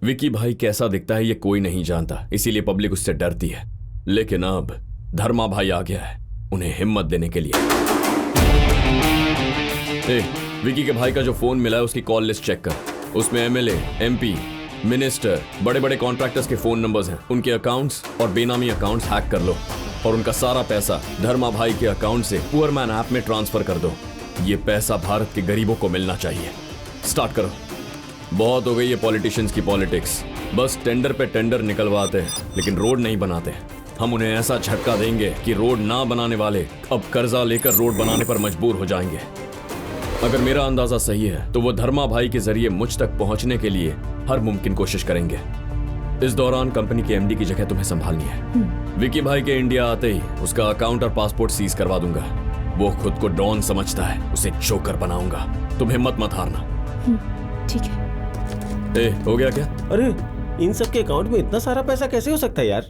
विकी भाई कैसा दिखता है ये कोई नहीं जानता, इसीलिए पब्लिक उससे डरती है। लेकिन अब धर्मा भाई आ गया है उन्हें हिम्मत देने के लिए। विकी के भाई का जो फोन मिला है उसकी कॉल लिस्ट चेक कर। उसमें एमएलए, एमपी, मिनिस्टर, बड़े बड़े कॉन्ट्रैक्टर्स के फोन नंबर्स हैं। उनके अकाउंट्स और बेनामी अकाउंट्स हैक कर लो और उनका सारा पैसा धर्मा भाई के अकाउंट से पुअर मैन ऐप में ट्रांसफर कर दो। ये पैसा भारत के गरीबों को मिलना चाहिए। स्टार्ट करो। बहुत हो गई ये पॉलिटिशियंस की पॉलिटिक्स, बस टेंडर पे टेंडर निकलवाते हैं लेकिन रोड नहीं बनाते। हम उन्हें ऐसा झटका देंगे कि रोड ना बनाने वाले अब कर्जा लेकर रोड बनाने पर मजबूर हो जाएंगे। अगर मेरा अंदाजा सही है तो वो धर्मा भाई के जरिए मुझ तक पहुंचने के लिए हर मुमकिन कोशिश करेंगे। इस दौरान कंपनी के एमडी की जगह तुम्हें संभालनी है। विकी भाई के इंडिया आते ही उसका अकाउंट और पासपोर्ट सीज करवा दूंगा। वो खुद को डॉन समझता है, उसे जोकर बनाऊंगा। तुम हिम्मत मत हारना। ठीक है। हो गया क्या? अरे इन सब के अकाउंट में इतना सारा पैसा कैसे हो सकता है यार?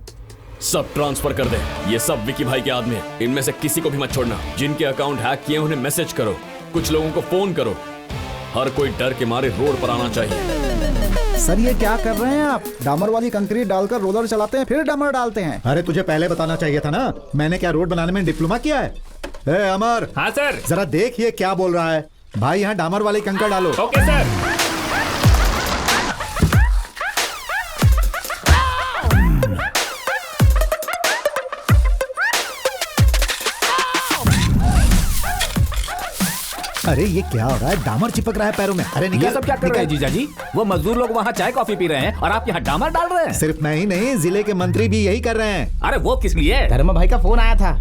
सब ट्रांसफर कर दे। ये सब विकी भाई के आदमी हैं। इनमें से किसी को भी मत छोड़ना। जिनके अकाउंट हैक किए उन्हें मैसेज करो, कुछ लोगों को फोन करो। हर कोई डर के मारे रोड पर आना चाहिए। सर ये क्या कर रहे हैं आप? डामर वाली कंक्रीट डालकर रोलर चलाते हैं फिर डामर डालते हैं। अरे तुझे पहले बताना चाहिए था ना, मैंने क्या रोड बनाने में डिप्लोमा किया है? ए अमर। हाँ सर। जरा देख ये क्या बोल रहा है। भाई यहाँ डामर वाली कंकड़ डालो। Okay sir. अरे ये क्या हो रहा है? डामर चिपक रहा है पैरों में। अरे ये सब क्या कर रहे हैं जीजा जी? वो मजदूर लोग वहाँ चाय कॉफी पी रहे हैं और आप यहाँ डामर डाल रहे हैं। सिर्फ मैं ही नहीं, जिले के मंत्री भी यही कर रहे हैं। अरे वो किस लिए? धर्मा भाई का फोन आया था।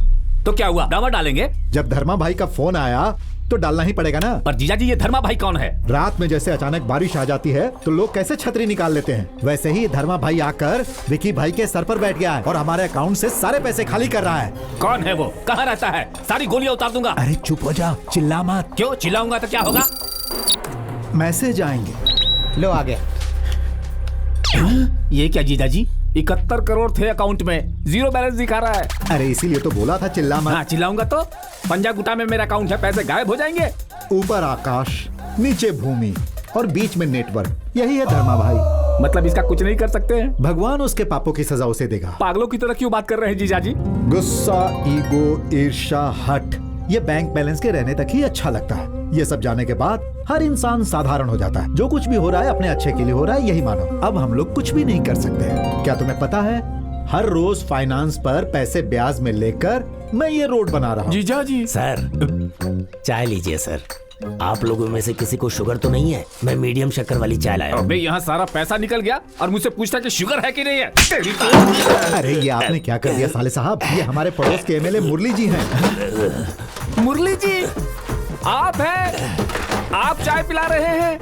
तो क्या हुआ, डामर डालेंगे? जब धर्मा भाई का फोन आया तो डालना ही पड़ेगा ना। पर जीजा जी ये धर्मा भाई कौन है? रात में जैसे अचानक बारिश आ जाती है तो लोग कैसे छतरी निकाल लेते हैं, वैसे ही धर्मा भाई आकर विकी भाई के सर पर बैठ गया है और हमारे अकाउंट से सारे पैसे खाली कर रहा है। कौन है वो? कहाँ रहता है? सारी गोलियां उतार दूंगा। अरे चुप हो जा, चिल्ला मत। क्यों चिल्लाऊंगा तो क्या होगा? मैसेज आएंगे। लो आ गया। ये क्या जीजा जी? 71 करोड़ थे अकाउंट में, जीरो बैलेंस दिखा रहा है। अरे इसीलिए तो बोला था चिल्ला मत। हाँ चिल्लाऊंगा तो पंजा गुटा में मेरा अकाउंट है, पैसे गायब हो जाएंगे। ऊपर आकाश, नीचे भूमि और बीच में नेटवर्क, यही है धर्मा भाई। मतलब इसका कुछ नहीं कर सकते हैं? भगवान उसके पापों की सजा उसे देगा। पागलों की तरह क्यों बात कर रहे हैं जीजा जी? गुस्सा, ईगो, ईर्ष्या, हट, ये बैंक बैलेंस के रहने तक ही अच्छा लगता है। ये सब जाने के बाद हर इंसान साधारण हो जाता है। जो कुछ भी हो रहा है अपने अच्छे के लिए हो रहा है, यही मानो। अब हम लोग कुछ भी नहीं कर सकते हैं। क्या तुम्हें पता है, हर रोज फाइनेंस पर पैसे ब्याज में लेकर मैं ये रोड बना रहा हूँ। जीजा जी। सर चाय लीजिए सर। आप लोगों में से किसी को शुगर तो नहीं है? मैं मीडियम शक्कर वाली चाय लाया हूँ। अबे यहाँ सारा पैसा निकल गया और मुझसे पूछता कि शुगर है कि नहीं है। अरे ये आपने क्या कर दिया साले साहब? ये हमारे पड़ोस के एमएलए मुरली जी हैं। मुरली जी आप हैं? आप चाय पिला रहे हैं?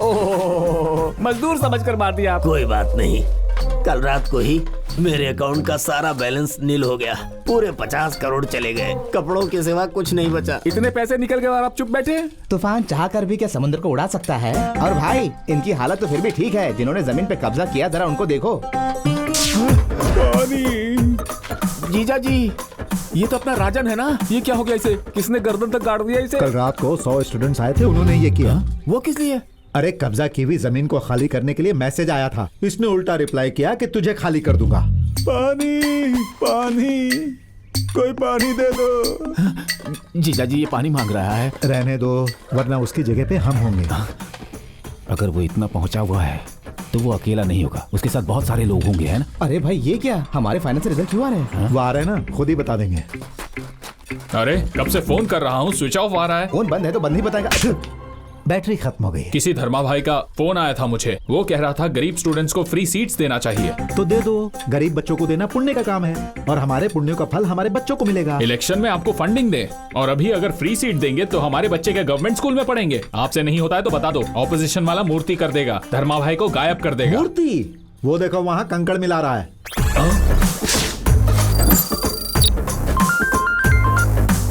ओह मजदूर समझकर मार दिया आप। कोई बात नहीं, कल रात को ही मेरे अकाउंट का सारा बैलेंस नील हो गया। पूरे 50 करोड़ चले गए, कपड़ों के सिवा कुछ नहीं बचा। इतने पैसे निकल गए और आप चुप बैठे? तूफान चाह कर भी क्या समुद्र को उड़ा सकता है? और भाई इनकी हालत तो फिर भी ठीक है। जिन्होंने जमीन पे कब्जा किया जरा उनको देखो। जीजा जी ये तो अपना राजन है ना? ये क्या हो गया इसे? किसने गर्दन तक गाड़ दिया इसे? कल रात को 100 स्टूडेंट्स आए थे, उन्होंने ये किया। वो किस लिए? अरे कब्जा की हुई जमीन को खाली करने के लिए मैसेज आया था। इसने उल्टा रिप्लाई किया कि तुझे खाली कर दूंगा। पानी पानी, कोई पानी दे दो। जीजा जी ये पानी मांग रहा है। रहने दो, वरना उसकी जगह पे हम होंगे। अगर वो इतना पहुंचा हुआ है तो वो अकेला नहीं होगा, उसके साथ बहुत सारे लोग होंगे, है ना? अरे भाई ये क्या, हमारे फाइनेंस रिजल्ट क्यों आ रहे हैं? वो आ रहे हैं ना, खुद ही बता देंगे। अरे कब से फोन कर रहा हूँ, स्विच ऑफ आ रहा है। फोन बंद है तो बंद ही बताएगा। बैटरी खत्म हो गई। किसी धर्मा भाई का फोन आया था मुझे, वो कह रहा था गरीब स्टूडेंट्स को फ्री सीट्स देना चाहिए। तो दे दो, गरीब बच्चों को देना पुण्य का काम है और हमारे पुण्यों का फल हमारे बच्चों को मिलेगा। इलेक्शन में आपको फंडिंग दे और अभी अगर फ्री सीट देंगे तो हमारे बच्चे क्या गवर्नमेंट स्कूल में पढ़ेंगे? आपसे नहीं होता है तो बता दो, ऑपोजिशन वाला मूर्ति कर देगा, धर्मा भाई को गायब कर देगा। मूर्ति? वो देखो वहाँ कंकड़ मिला रहा है।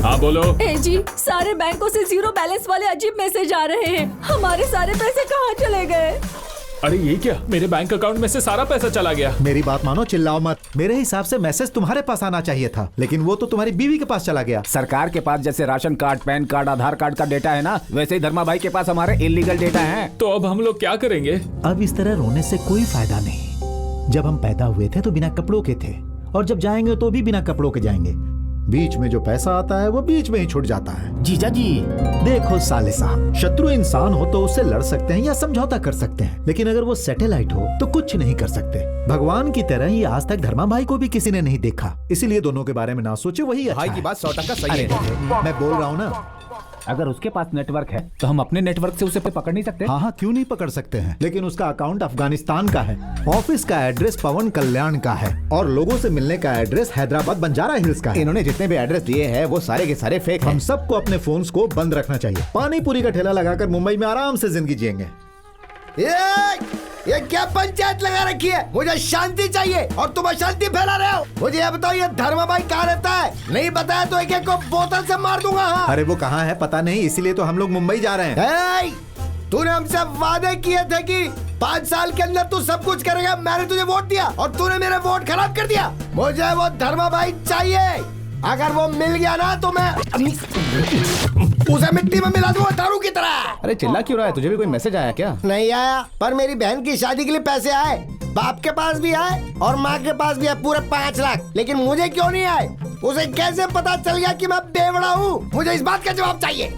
हाँ बोलो। ए जी सारे बैंकों से जीरो बैलेंस वाले अजीब मैसेज आ रहे हैं। हमारे सारे पैसे कहाँ चले गए? अरे ये क्या, मेरे बैंक अकाउंट में से सारा पैसा चला गया। मेरी बात मानो, चिल्लाओ मत। मेरे हिसाब से मैसेज तुम्हारे पास आना चाहिए था, लेकिन वो तो तुम्हारी बीवी के पास चला गया। सरकार के पास जैसे राशन कार्ड, पैन कार्ड, आधार कार्ड का डेटा है ना, वैसे ही धर्मा भाई के पास हमारे इलीगल डेटा है। तो अब हम लोग क्या करेंगे? अब इस तरह रोने से कोई फायदा नहीं। जब हम पैदा हुए थे तो बिना कपड़ों के थे, और जब जाएंगे तो भी बिना कपड़ों के जाएंगे। बीच में जो पैसा आता है वो बीच में ही छूट जाता है। जीजा जी, देखो साले साहब, शत्रु इंसान हो तो उससे लड़ सकते हैं या समझौता कर सकते हैं, लेकिन अगर वो सैटेलाइट हो तो कुछ नहीं कर सकते। भगवान की तरह ही आज तक धर्मा भाई को भी किसी ने नहीं देखा, इसीलिए दोनों के बारे में ना सोचे, वही अच्छा भाई की है। बात 100% सही अरे है। मैं बोल रहा हूँ ना। अगर उसके पास नेटवर्क है तो हम अपने नेटवर्क से उसे पकड़ नहीं सकते? हाँ हाँ, क्यों नहीं पकड़ सकते हैं, लेकिन उसका अकाउंट अफगानिस्तान का है, ऑफिस का एड्रेस पवन कल्याण का है, और लोगों से मिलने का एड्रेस हैदराबाद बंजारा हिल्स का है। इन्होंने जितने भी एड्रेस दिए हैं वो सारे के सारे फेक हम हैं। सबको अपने फोन्स को बंद रखना चाहिए। पानी पूरी का ठेला लगाकर मुंबई में आराम से जिंदगी जिएंगे। ये क्या पंचायत लगा रखी है? मुझे शांति चाहिए और तुम अशांति फैला रहे हो। मुझे ये बताओ, ये धर्मा भाई कहाँ रहता है? नहीं बताया तो एक एक को बोतल से मार दूंगा। हाँ। अरे वो कहाँ है पता नहीं, इसीलिए तो हम लोग मुंबई जा रहे हैं। तूने हमसे वादे किए थे कि 5 साल के अंदर तू सब कुछ करेगा। मैंने तुझे वोट दिया और तूने मेरे वोट खराब कर दिया। मुझे वो धर्मा भाई चाहिए। अगर वो मिल गया ना तो मैं उसे मिट्टी में मिला दूंगा दारू की तरह। अरे चिल्ला क्यों रहा है? तुझे भी कोई मैसेज आया क्या? नहीं आया, पर मेरी बहन की शादी के लिए पैसे आए। बाप के पास भी आए और माँ के पास भी है, पूरे 5 लाख। लेकिन मुझे क्यों नहीं आए? उसे कैसे पता चल गया कि मैं बेवड़ा हूँ? मुझे इस बात का जवाब चाहिए।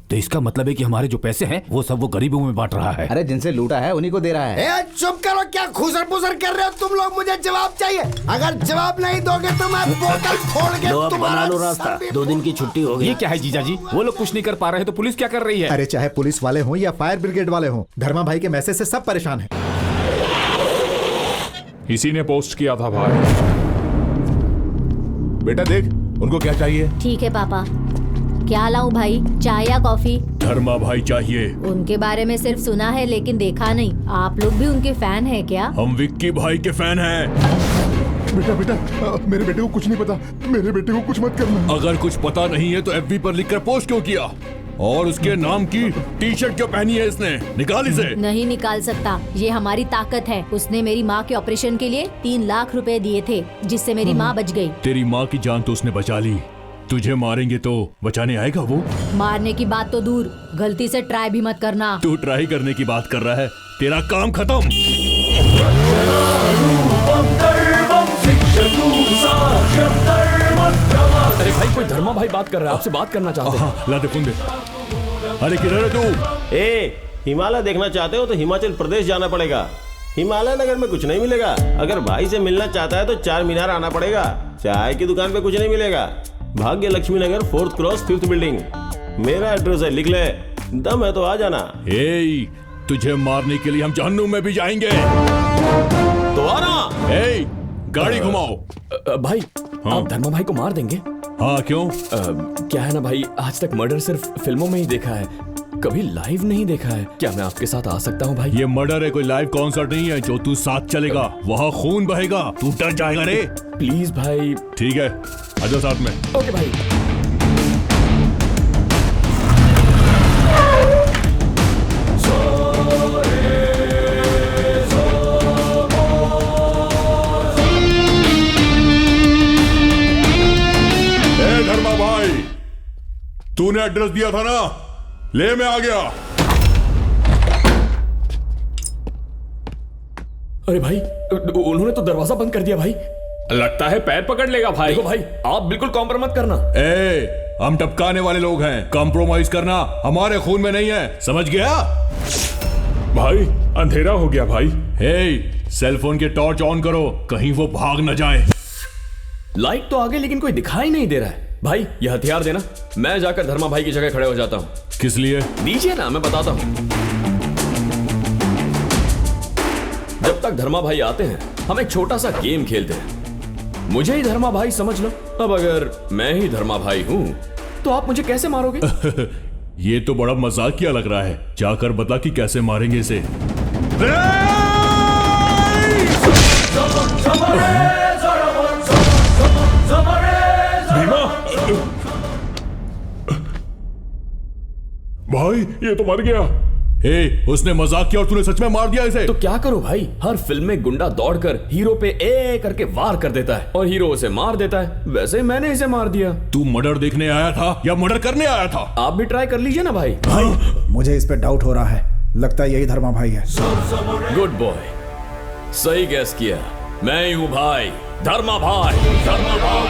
तो इसका मतलब है कि हमारे जो पैसे हैं वो सब वो गरीबों में बांट रहा है। अरे जिनसे लूटा है उन्हीं को दे रहा है। ए, चुप करो, क्या खुसर पुसर कर रहे हो तुम लोग? मुझे जवाब चाहिए। अगर जवाब नहीं दोगे तो मैं बोतल फोड़ के लो, अब बना लो तुम्हारा रास्ता। सर भी 2 दिन की छुट्टी हो गई। ये क्या है जीजा जी? वो लोग कुछ नहीं कर पा रहे हैं तो पुलिस क्या कर रही है? अरे चाहे पुलिस वाले हों या फायर ब्रिगेड वाले हों, धर्मा भाई के मैसेज से सब परेशान हैं। इसी ने पोस्ट किया था भाई। बेटा देख, उनको क्या चाहिए? ठीक है पापा। क्या लाऊं भाई, चाय या कॉफी? धर्मा भाई चाहिए। उनके बारे में सिर्फ सुना है लेकिन देखा नहीं। आप लोग भी उनके फैन हैं क्या? हम विक्की भाई के फैन हैं। बेटा मेरे बेटे को कुछ नहीं पता। मेरे बेटे को कुछ मत करना। अगर कुछ पता नहीं है तो एफबी पर लिखकर पोस्ट क्यों किया? और उसके नाम की टी शर्ट क्यों पहनी है इसने? निकाल इसे। नहीं निकाल सकता, ये हमारी ताकत है। उसने मेरी माँ के ऑपरेशन के लिए 3 लाख रुपए दिए थे, जिससे मेरी माँ बच गई। तेरी माँ की जान तो उसने बचा ली, तुझे मारेंगे तो बचाने आएगा वो? मारने की बात तो दूर, गलती से ट्राई भी मत करना। तू ट्राई करने की बात कर रहा है, तेरा काम खत्म। अरे भाई, कोई धर्मा भाई बात कर रहा है, आपसे बात करना चाहते हैं। ला दे फोन दे। अरे किधर है तू? हिमालय देखना चाहते हो तो हिमाचल प्रदेश जाना पड़ेगा। हिमालय नगर में कुछ नहीं मिलेगा। अगर भाई से मिलना चाहता है तो 4 मीनार आना पड़ेगा। चाय की दुकान पे कुछ नहीं मिलेगा। भाग्य लक्ष्मी नगर 4th क्रॉस 5th बिल्डिंग मेरा एड्रेस है, लिख ले। दम है तो आ जाना। तुझे मारने के लिए हम जहन्नुम में भी जाएंगे। तो आना। गाड़ी घुमाओ। भाई, हाँ? आप धर्मा भाई को मार देंगे? हाँ क्यों? क्या है ना भाई, आज तक मर्डर सिर्फ फिल्मों में ही देखा है, कभी लाइव नहीं देखा है। क्या मैं आपके साथ आ सकता हूँ भाई? ये मर्डर है, कोई लाइव कॉन्सर्ट नहीं है जो तू साथ चलेगा। वहाँ खून बहेगा, तू डर जाएगा रे। प्लीज भाई। ठीक है, आजा साथ में। ओके भाई। धर्मा भाई, तूने एड्रेस दिया था ना, ले मैं आ गया। अरे भाई, उन्होंने तो दरवाजा बंद कर दिया भाई। लगता है पैर पकड़ लेगा भाई। देखो भाई, आप बिल्कुल कॉम्प्रोमाइज मत करना। हम टपकाने वाले लोग हैं, कॉम्प्रोमाइज करना हमारे खून में नहीं है, समझ गया? भाई अंधेरा हो गया भाई। सेलफोन के टॉर्च ऑन करो, कहीं वो भाग न जाए। लाइट तो आगे, लेकिन कोई दिखाई नहीं दे रहा है। भाई ये हथियार देना, मैं जाकर धर्मा भाई की जगह खड़े हो जाता हूँ। किस लिए? दीजिए ना, मैं बताता हूँ। जब तक धर्मा भाई आते हैं हम एक छोटा सा गेम खेलते हैं। मुझे ही धर्मा भाई समझ लो। अब अगर मैं ही धर्मा भाई हूँ तो आप मुझे कैसे मारोगे? ये तो बड़ा मजाकिया लग रहा है। जाकर बता कि कैसे मारेंगे इसे। भाई ये तो मर गया। उसने मजाक किया और तूने सच में मार दिया इसे। तो क्या करूं भाई, हर फिल्म में गुंडा दौड़कर हीरो पे ए करके वार कर देता है और हीरो उसे मार देता है। वैसे मैंने इसे मार दिया। तू मर्डर देखने आया था या मर्डर करने आया था? आप भी ट्राई कर लीजिए ना भाई। भाई मुझे इस पे डाउट हो रहा है, लगता है यही धर्मा भाई है। गुड बॉय, सही गैस किया, मैं ही हूँ भाई, धर्मा भाई। धर्मा भाई।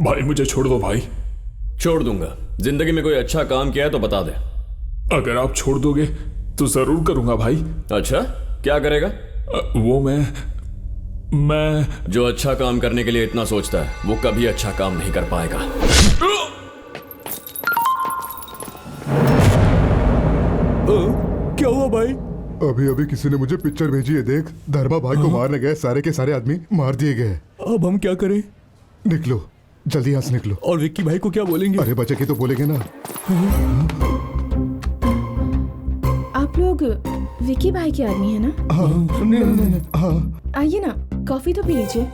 भाई मुझे छोड़ दो भाई। छोड़ दूंगा। जिंदगी में कोई अच्छा काम किया है तो बता दे। अगर आप छोड़ दोगे तो जरूर करूंगा भाई। अच्छा, क्या करेगा? वो मैं जो अच्छा काम करने के लिए इतना सोचता है वो कभी अच्छा काम नहीं कर पाएगा। क्या हुआ भाई? अभी अभी किसी ने मुझे पिक्चर भेजी है, देख। धर्मा भाई को मारने गए सारे के सारे आदमी मार दिए गए। अब हम क्या करें? निकलो, जल्दी यहाँ से निकलो। और विक्की भाई को क्या बोलेंगे? अरे बचे की तो बोलेंगे ना। आप लोग विक्की भाई के आदमी है ना? हाँ। आइए ना, कॉफी तो पी लीजिए।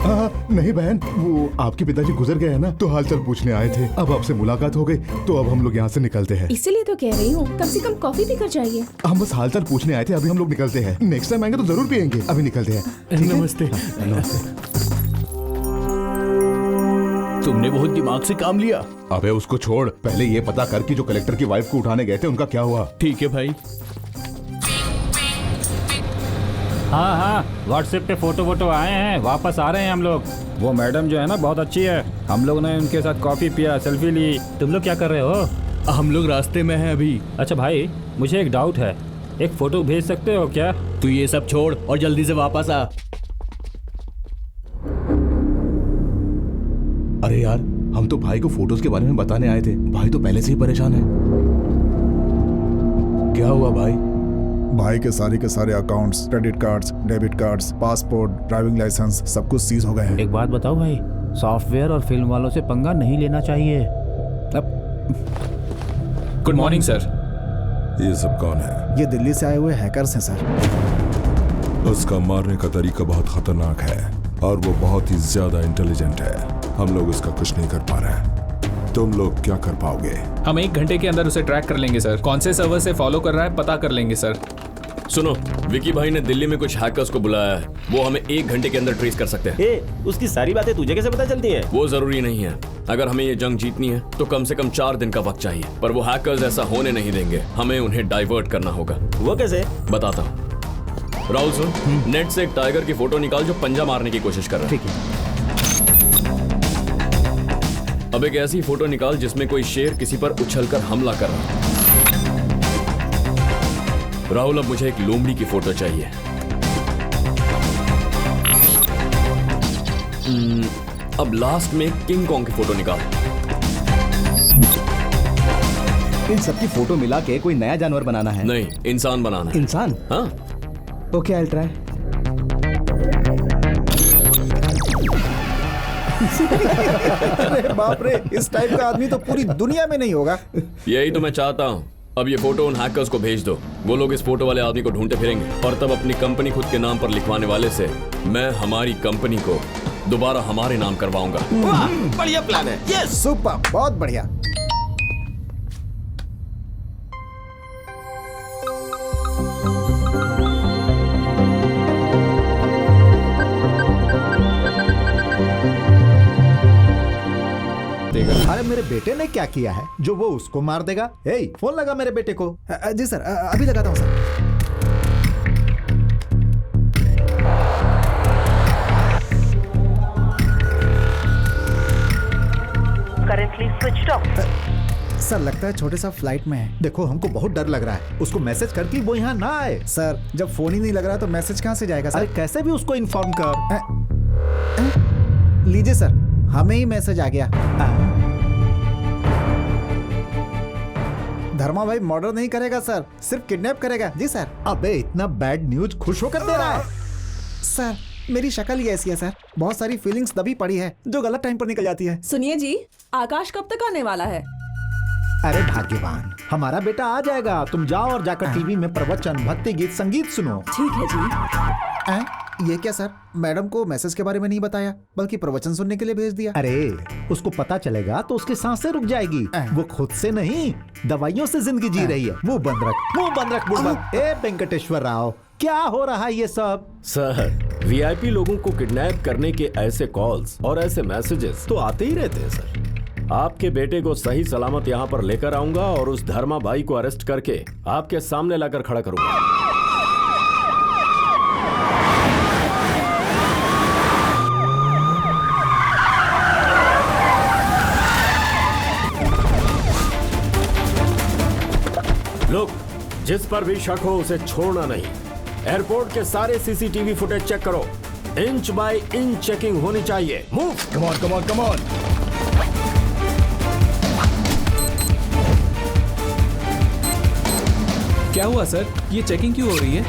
नहीं बहन, वो आपके पिताजी गुजर गए हैं ना, तो हालचाल पूछने आए थे। अब आपसे मुलाकात हो गई तो अब हम लोग यहाँ से निकलते हैं। इसीलिए तो कह रही हूँ, कम से कम कॉफी पी कर जाइए। हम बस हालचाल पूछने आए थे, अभी हम लोग निकलते हैं। नेक्स्ट टाइम आएंगे तो जरूर पियेंगे। अभी निकलते हैं। नमस्ते। तुमने बहुत दिमाग से काम लिया। अबे उसको छोड़, पहले ये पता कर कि जो कलेक्टर की वाइफ को उठाने गए थे उनका क्या हुआ। ठीक है भाई। हाँ, व्हाट्सएप पे फोटो आए हैं, वापस आ रहे हैं हम लोग। वो मैडम जो है ना बहुत अच्छी है, हम लोग ने उनके साथ कॉफी पिया, सेल्फी ली। तुम लोग क्या कर रहे हो? हम लोग रास्ते में हैं अभी। अच्छा भाई, मुझे एक डाउट है, एक फोटो भेज सकते हो क्या? तू ये सब छोड़ और जल्दी से वापस आ। अरे यार, हम तो भाई को फोटोज के बारे में बताने आए थे। भाई तो पहले से ही परेशान है। क्या हुआ भाई? भाई के सारे accounts, credit cards, debit cards, passport, driving licence सब कुछ सीज हो गए हैं। एक बात बताओ भाई, सॉफ्टवेयर और फिल्म वालों से पंगा नहीं लेना चाहिए। Good morning sir. ये सब कौन है? ये दिल्ली से आए हुए हैकर्स हैं सर। उसका मारने का तरीका बहुत खतरनाक है और वो बहुत ही ज्यादा इंटेलिजेंट है। हम लोग उसका कुछ नहीं कर पा रहे हैं। तुम लोग क्या कर पाओगे? हम 1 घंटे के अंदर उसे ट्रैक कर लेंगे सर। कौन से सर्वर से फॉलो कर रहा है पता कर लेंगे सर। सुनो, विकी भाई ने दिल्ली में कुछ हैकर्स को बुलाया है, वो हमें 1 घंटे के अंदर ट्रेस कर सकते हैं। उसकी सारी बातें तुझे कैसे पता चलती हैं? वो जरूरी नहीं है। अगर हमें ये जंग जीतनी है तो कम से कम 4 दिन का वक्त चाहिए, पर वो हैकर्स ऐसा होने नहीं देंगे। हमें उन्हें डाइवर्ट करना होगा। वो कैसे? बताता हूँ। राहुल सुन, नेट से एक टाइगर की फोटो निकाल जो पंजा मारने की कोशिश कर रहा है। ठीक है। अब एक ऐसी फोटो निकाल जिसमें कोई शेर किसी पर उछलकर हमला कर रहा है। राहुल, अब मुझे एक लोमड़ी की फोटो चाहिए। अब लास्ट में किंग कॉन्ग की फोटो निकाल। इन सबकी फोटो मिला के कोई नया जानवर बनाना है? नहीं, इंसान बनाना है। इंसान? हाँ। Okay, I try. अरे बाप रे, इस टाइप का आदमी तो पूरी दुनिया में नहीं होगा। यही तो मैं चाहता हूँ। अब ये फोटो उन हैकर्स को भेज दो। वो लोग इस फोटो वाले आदमी को ढूंढते फिरेंगे और तब अपनी कंपनी खुद के नाम पर लिखवाने वाले से मैं हमारी कंपनी को दोबारा हमारे नाम करवाऊंगा। वाह, बढ़िया प्लान है। यस, सुपर, बहुत बढ़िया। अरे मेरे बेटे ने क्या किया है जो वो उसको मार देगा? ए, फोन लगा मेरे बेटे को। जी सर, अभी लगाता हूँ sir. Currently switched off. Sir लगता है छोटे सा फ्लाइट में है। देखो हमको बहुत डर लग रहा है। उसको मैसेज करके वो यहाँ ना आए। सर जब फोन ही नहीं लग रहा तो मैसेज कहाँ से जाएगा सर? अरे कैसे भी उसको इन्फॉर्म कर। लीजिए सर, हमें ही मैसेज आ गया। धर्मा भाई मर्डर नहीं करेगा सर, सिर्फ किडनैप करेगा। जी सर। अबे इतना बैड न्यूज खुश होकर दे रहा है। सर मेरी शक्ल ही ऐसी है सर, बहुत सारी फीलिंग्स दबी पड़ी है जो गलत टाइम पर निकल जाती है। सुनिए जी, आकाश कब तक आने वाला है? अरे भाग्यवान, हमारा बेटा आ जाएगा। तुम जाओ और जाकर टीवी में प्रवचन, भक्ति गीत, संगीत सुनो। ठीक है जी। ये क्या सर, मैडम को मैसेज के बारे में नहीं बताया बल्कि प्रवचन सुनने के लिए भेज दिया। अरे उसको पता चलेगा तो उसकी सांसें रुक जाएगी। वो खुद से नहीं, दवाइयों से जिंदगी जी रही है। मुंह बंद रख बुड़बक। ए वेंकटेश्वर राव, क्या हो रहा है ये सब? सर, वीआईपी लोगों को किडनैप करने के ऐसे कॉल्स और ऐसे मैसेजेस तो आते ही रहते हैं सर। आपके बेटे को सही सलामत यहाँ पर लेकर आऊंगा और उस धर्मा भाई को अरेस्ट करके आपके सामने लाकर खड़ा करूंगा। लोग, जिस पर भी शक हो उसे छोड़ना नहीं। एयरपोर्ट के सारे सीसीटीवी फुटेज चेक करो। इंच बाय इंच चेकिंग होनी चाहिए। Move. Come on, come on, come on. क्या हुआ सर, ये चेकिंग क्यों हो रही है?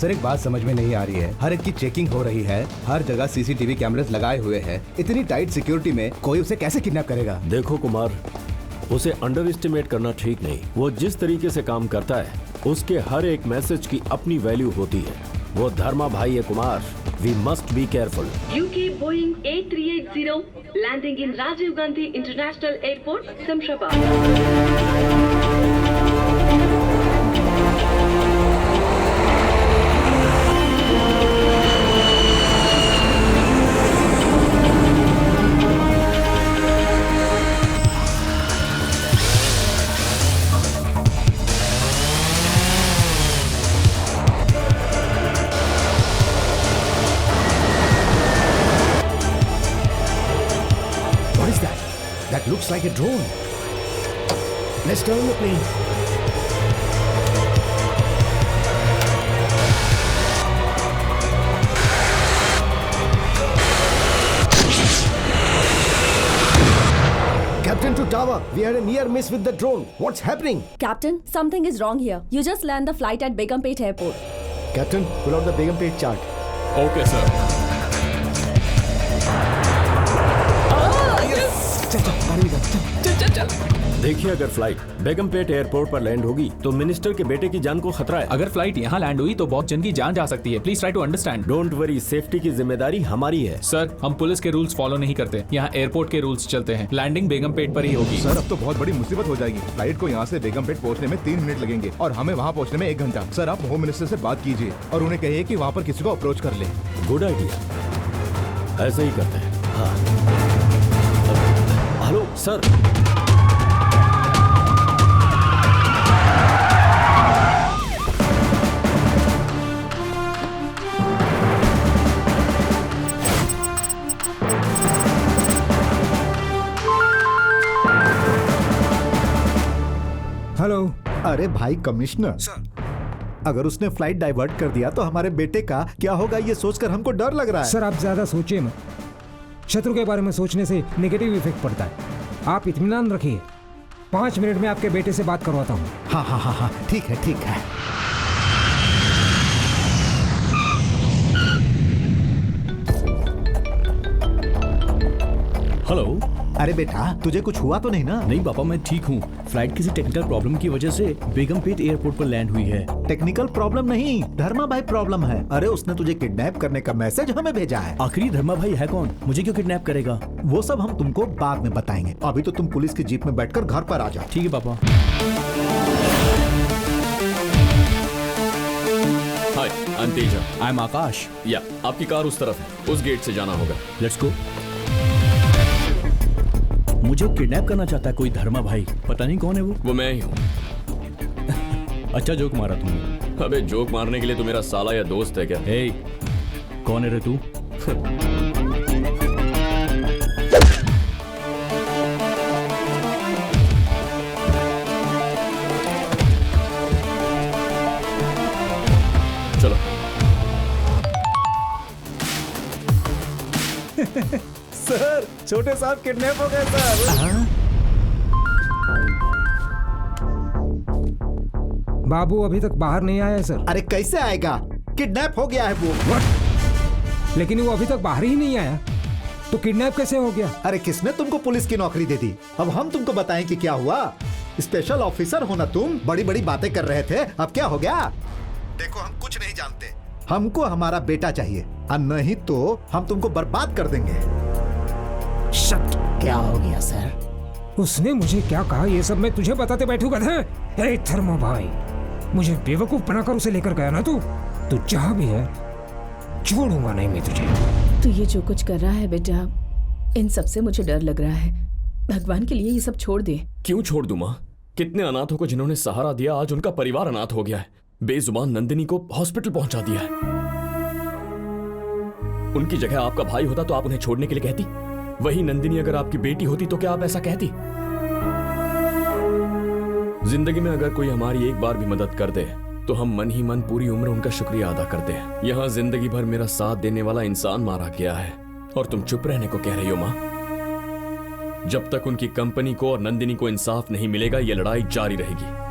सर एक बात समझ में नहीं आ रही है। हर एक की चेकिंग हो रही है, हर जगह सीसीटीवी कैमरास लगाए हुए हैं। इतनी टाइट सिक्योरिटी में कोई उसे कैसे किडनैप करेगा? देखो कुमार, उसे अंडर एस्टिमेट करना ठीक नहीं। वो जिस तरीके से काम करता है उसके हर एक मैसेज की अपनी वैल्यू होती है। वो धर्मा भाई है Kumar. We must be careful. UK Boeing 8380 landing in Rajiv Gandhi International Airport, Samshabad. That looks like a drone. Let's turn the plane. Captain to tower, we had a near miss with the drone. What's happening? Captain, something is wrong here. You just land the flight at Begumpet Airport. Captain, pull out the Begumpet chart. Okay, sir. देखिए, अगर flight Begumpet airport पर land होगी तो minister के बेटे की जान को खतरा है। अगर फ्लाइट यहाँ लैंड हुई तो बहुत जन की जान जा सकती है। Please try to understand. Don't worry, safety की जिम्मेदारी हमारी है। सर, हम पुलिस के रूल्स फॉलो नहीं करते। यहाँ एयरपोर्ट के रूल्स चलते हैं। लैंडिंग बेगमपेट पर ही होगी। सर अब तो बहुत बड़ी मुसीबत हो जाएगी। फ्लाइट को यहाँ से बेगमपेट पहुँचने में 3 मिनट लगेंगे और हमें वहाँ पहुँचने में 1 घंटा। सर आप होम मिनिस्टर से बात कीजिए और उन्हें कहिए कि वहाँ पर किसी को अप्रोच कर ले। गुड आइडिया, ऐसा ही करते हैं। हाँ। Hello sir. हेलो। अरे भाई कमिश्नर सर, अगर उसने फ्लाइट डाइवर्ट कर दिया तो हमारे बेटे का क्या होगा ये सोचकर हमको डर लग रहा है। सर आप ज्यादा सोचिए मत, शत्रु के बारे में सोचने से नेगेटिव इफेक्ट पड़ता है। आप इत्मीनान रखिए, 5 मिनट में आपके बेटे से बात करवाता हूँ। हाँ हाँ हाँ हाँ ठीक है ठीक है। हेलो। अरे बेटा तुझे कुछ हुआ तो नहीं ना? नहीं पापा मैं ठीक हूँ। फ्लाइट किसी टेक्निकल प्रॉब्लम की वजह से बेगमपेट एयरपोर्ट पर लैंड हुई है। टेक्निकल प्रॉब्लम नहीं, धर्मा भाई प्रॉब्लम है। अरे उसने तुझे किडनैप करने का मैसेज हमें भेजा है। आखिरी धर्मा भाई है कौन? मुझे क्यों किडनैप करेगा? वो सब हम तुमको बाद में बताएंगे। अभी तो तुम पुलिस की जीप में बैठकर घर पर आ जाओ। ठीक है पापा। Hi, I am Teja. I am Akash. या आपकी कार उस तरफ है, उस गेट से जाना होगा। Let's go. मुझे किडनैप करना चाहता है कोई धर्मा भाई, पता नहीं कौन है वो मैं ही हूँ। अच्छा जोक मारा तुमने। अबे जोक मारने के लिए तो मेरा साला या दोस्त है क्या? हे, कौन है रे तू? चलो। सर छोटे साहब किडनैप हो गए सर। बाबू अभी तक बाहर नहीं आया सर। अरे कैसे आएगा, किडनैप हो गया है वो। What? लेकिन वो अभी तक बाहर ही नहीं आया, तो किडनैप कैसे हो गया? अरे किसने तुमको पुलिस की नौकरी दे दी? अब हम तुमको बताएं कि क्या हुआ। स्पेशल ऑफिसर हो ना तुम, बड़ी बड़ी बातें कर रहे थे, अब क्या हो गया? देखो हम कुछ नहीं जानते, हमको हमारा बेटा चाहिए, और नहीं तो हम तुमको बर्बाद कर देंगे। शट। क्या हो गया सर? उसने मुझे क्या कहा ये सब मैं तुझे बताते बैठूंगा ना? अरे धर्मा भाई, मुझे बेवकूफ बनाकर उसे लेकर गया ना तू जहाँ भी है छोड़ूंगा नहीं मैं तुझे। तो ये जो कुछ कर रहा है बेटा, इन सब से मुझे डर लग रहा है। भगवान के लिए ये सब छोड़ दे। क्यों छोड़ दूं माँ? कितने अनाथों को जिन्होंने सहारा दिया, आज उनका परिवार अनाथ हो गया है। बेजुबान नंदिनी को हॉस्पिटल पहुंचा दिया है। उनकी जगह आपका भाई होता तो आप उन्हें छोड़ने के लिए कहती? वही नंदिनी अगर आपकी बेटी होती तो क्या आप ऐसा कहती? जिंदगी में अगर कोई हमारी एक बार भी मदद कर दे तो हम मन ही मन पूरी उम्र उनका शुक्रिया अदा करते हैं। यहाँ जिंदगी भर मेरा साथ देने वाला इंसान मारा गया है और तुम चुप रहने को कह रही हो माँ? जब तक उनकी कंपनी को और नंदिनी को इंसाफ नहीं मिलेगा ये लड़ाई जारी रहेगी।